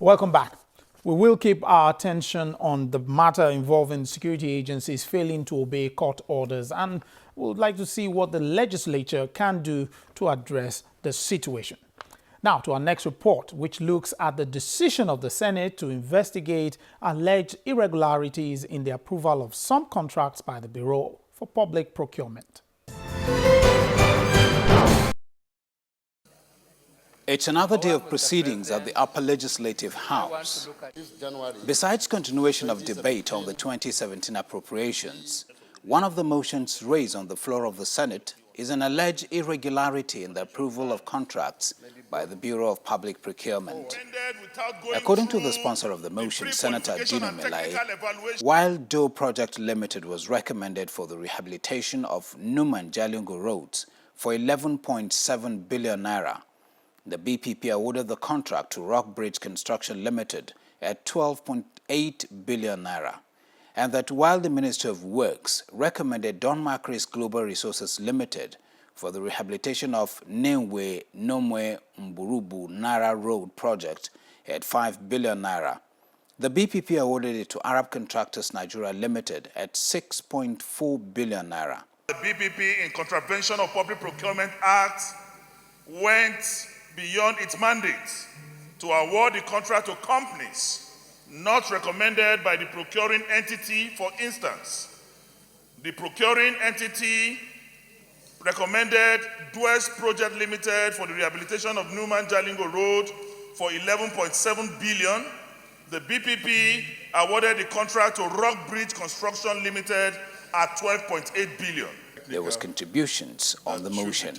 Welcome back. We will keep our attention on the matter involving security agencies failing to obey court orders, and we would like to see what the legislature can do to address the situation. Now to our next report, which looks at the decision of the Senate to investigate alleged irregularities in the approval of some contracts by the Bureau for Public Procurement. It's another day of proceedings at the Upper Legislative House. Besides continuation of debate on the 2017 appropriations, one of the motions raised on the floor of the Senate is an alleged irregularity in the approval of contracts by the Bureau of Public Procurement. According to the sponsor of the motion, Senator Dino Melaye, while Doe Project Limited was recommended for the rehabilitation of Numan Jalingo roads for 11.7 billion naira, the BPP awarded the contract to Rock Bridge Construction Limited at 12.8 billion naira, and that while the Ministry of Works recommended Don Macris Global Resources Limited for the rehabilitation of Nenwe Nomwe Mburubu Nara Road project at 5 billion naira, the BPP awarded it to Arab Contractors Nigeria Limited at 6.4 billion naira. The BPP, in contravention of Public Procurement Act, went beyond its mandate to award the contract to companies not recommended by the procuring entity. For instance, the procuring entity recommended Dwes Project Limited for the rehabilitation of Numan Jalingo Road for 11.7 billion. The BPP awarded the contract to Rock Bridge Construction Limited at 12.8 billion. There was contributions on the motion.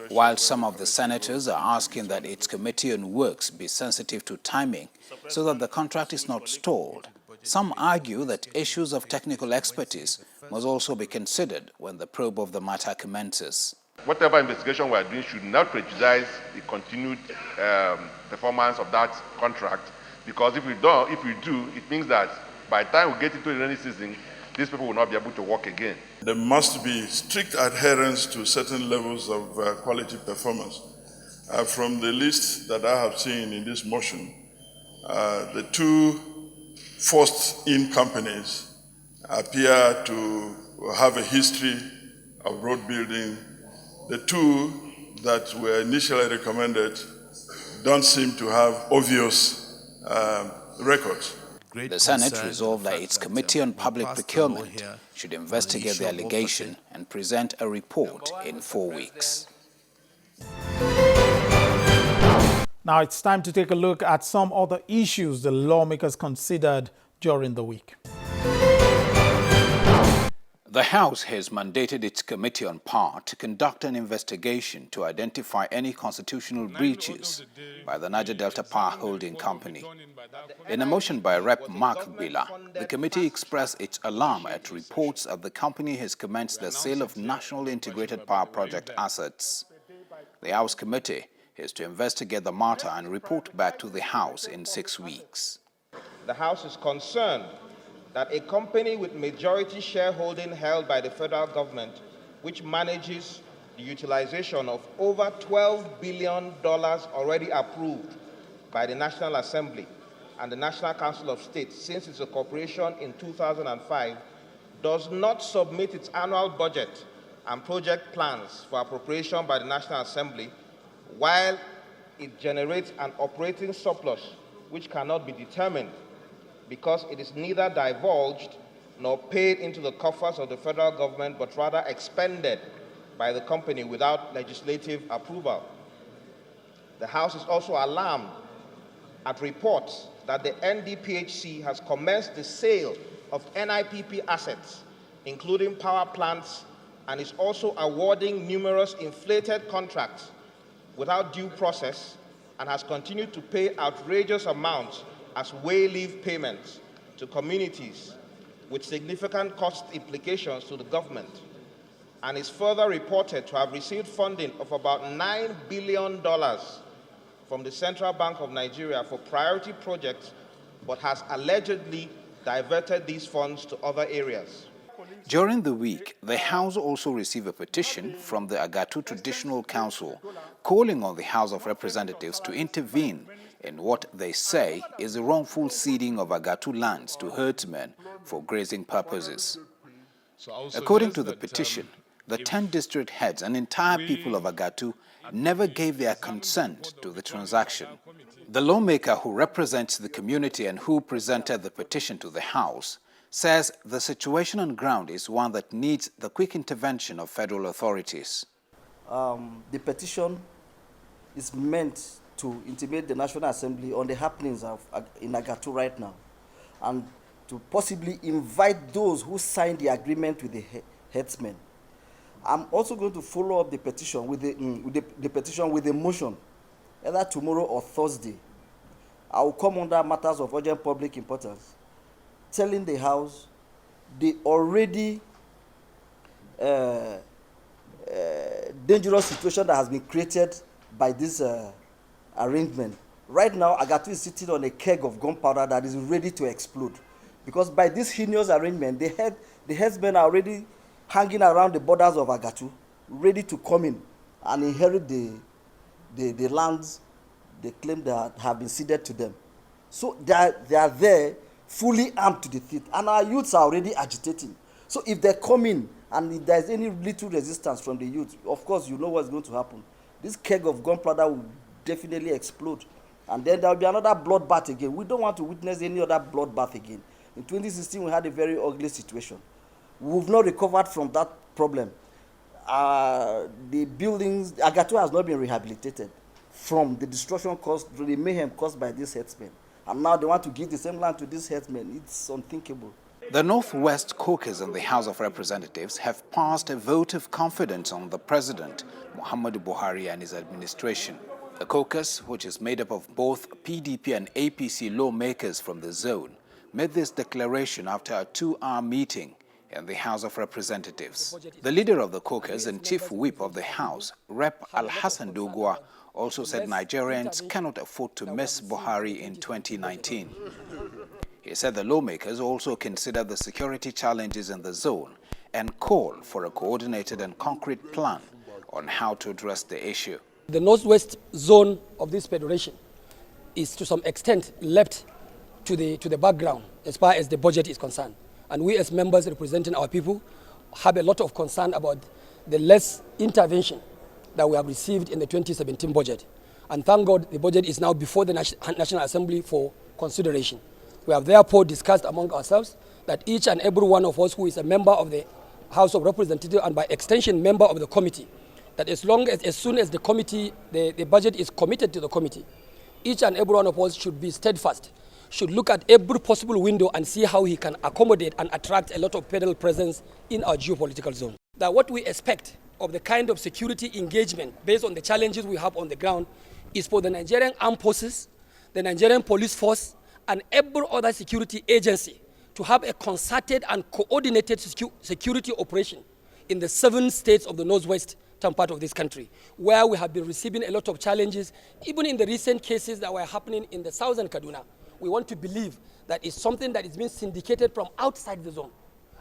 While some of the senators are asking that its Committee on Works be sensitive to timing so that the contract is not stalled, some argue that issues of technical expertise must also be considered when the probe of the matter commences. Whatever investigation we are doing should not prejudice the continued performance of that contract, because if we do, it means that by the time we get into the rainy season, these people will not be able to work again. There must be strict adherence to certain levels of quality performance. From the list that I have seen in this motion, the two first-in companies appear to have a history of road building. The two that were initially recommended don't seem to have obvious records. The Senate resolved that its Committee on Public Procurement should investigate the allegation and present a report in 4 weeks. Now it's time to take a look at some other issues the lawmakers considered during the week. The House has mandated its Committee on Power to conduct an investigation to identify any constitutional breaches by the Niger Delta Power Holding Company. In a motion by Rep. Mark Bila, the committee expressed its alarm at reports that the company has commenced the sale of National Integrated Power Project assets. The House Committee is to investigate the matter and report back to the House in 6 weeks. The House is concerned that a company with majority shareholding held by the federal government, which manages the utilization of over $12 billion already approved by the National Assembly and the National Council of State since its incorporation in 2005, does not submit its annual budget and project plans for appropriation by the National Assembly, while it generates an operating surplus which cannot be determined because it is neither divulged nor paid into the coffers of the federal government, but rather expended by the company without legislative approval. The House is also alarmed at reports that the NDPHC has commenced the sale of NIPP assets, including power plants, and is also awarding numerous inflated contracts without due process, and has continued to pay outrageous amounts as way-leave payments to communities with significant cost implications to the government, and is further reported to have received funding of about $9 billion from the Central Bank of Nigeria for priority projects, but has allegedly diverted these funds to other areas. During the week, the House also received a petition from the Agatu Traditional Council calling on the House of Representatives to intervene in what they say is the wrongful ceding of Agatu lands to herdsmen for grazing purposes. According to the petition, the 10 district heads and entire people of Agatu never gave their consent to the transaction. The lawmaker who represents the community and who presented the petition to the House says the situation on ground is one that needs the quick intervention of federal authorities. The petition is meant to intimate the National Assembly on the happenings in Agatu right now, and to possibly invite those who signed the agreement with the headsmen. I'm also going to follow up the petition with the motion, either tomorrow or Thursday. I will come under matters of urgent public importance, telling the House the already dangerous situation that has been created by this arrangement. Right now, Agatu is sitting on a keg of gunpowder that is ready to explode. Because by this heinous arrangement, the headsmen are already hanging around the borders of Agatu, ready to come in and inherit the lands they claim that have been ceded to them. So they are there, fully armed to the teeth, and our youths are already agitating. So if they come in and if there's any little resistance from the youth, of course you know what's going to happen. This keg of gunpowder will definitely explode, and then there will be another bloodbath again. We don't want to witness any other bloodbath again. In 2016, we had a very ugly situation. We've not recovered from that problem. The buildings, Agatu has not been rehabilitated from the destruction caused, the mayhem caused by these headsmen. And now they want to give the same land to these headsmen. It's unthinkable. The Northwest Caucus in the House of Representatives have passed a vote of confidence on the President, Muhammadu Buhari, and his administration. The caucus, which is made up of both PDP and APC lawmakers from the zone, made this declaration after a 2-hour meeting in the House of Representatives. The leader of the caucus and chief whip of the House, Rep. Al-Hassan Dogwa, also said Nigerians cannot afford to miss Buhari in 2019. He said the lawmakers also consider the security challenges in the zone and call for a coordinated and concrete plan on how to address the issue. The northwest zone of this federation is to some extent left to the background as far as the budget is concerned. And we as members representing our people have a lot of concern about the less intervention that we have received in the 2017 budget. And thank God the budget is now before the National Assembly for consideration. We have therefore discussed among ourselves that each and every one of us who is a member of the House of Representatives and by extension member of the committee, that as soon as the committee, the budget is committed to the committee, each and every one of us should be steadfast, should look at every possible window and see how he can accommodate and attract a lot of federal presence in our geopolitical zone. That what we expect of the kind of security engagement based on the challenges we have on the ground is for the Nigerian armed forces, the Nigerian police force, and every other security agency to have a concerted and coordinated security operation in the 7 states of the northwest part of this country, where we have been receiving a lot of challenges, even in the recent cases that were happening in the southern Kaduna. We want to believe that it's something that is being syndicated from outside the zone.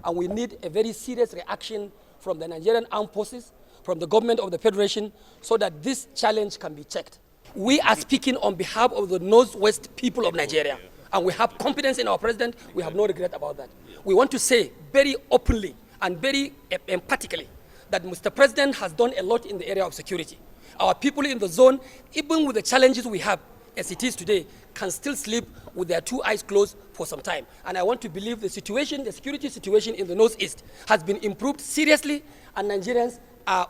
And we need a very serious reaction from the Nigerian armed forces, from the government of the Federation, so that this challenge can be checked. We are speaking on behalf of the northwest people of Nigeria, and we have confidence in our president. We have no regret about that. We want to say very openly and very emphatically that Mr. President has done a lot in the area of security. Our people in the zone, even with the challenges we have as it is today, can still sleep with their 2 eyes closed for some time. And I want to believe the security situation in the northeast has been improved seriously, and Nigerians are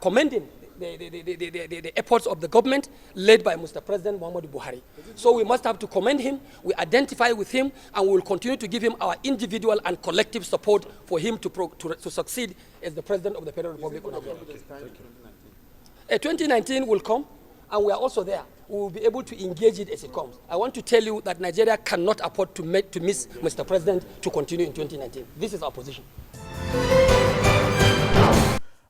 commending the efforts of the government led by Mr. President Muhammadu Buhari. So we must have to commend him, we identify with him, and we will continue to give him our individual and collective support for him to succeed as the President of the Federal Republic of Nigeria. 2019 will come, and we are also there. We will be able to engage it as it comes. I want to tell you that Nigeria cannot afford to miss Mr. President to continue in 2019. This is our position.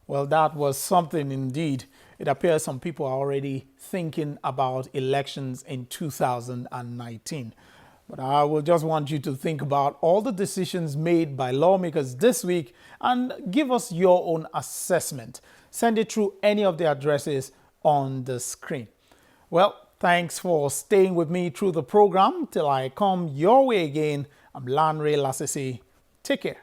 Well, that was something indeed. It appears some people are already thinking about elections in 2019. But I will just want you to think about all the decisions made by lawmakers this week and give us your own assessment. Send it through any of the addresses on the screen. Well, thanks for staying with me through the program. Till I come your way again, I'm Lanre Lasisi. Take care.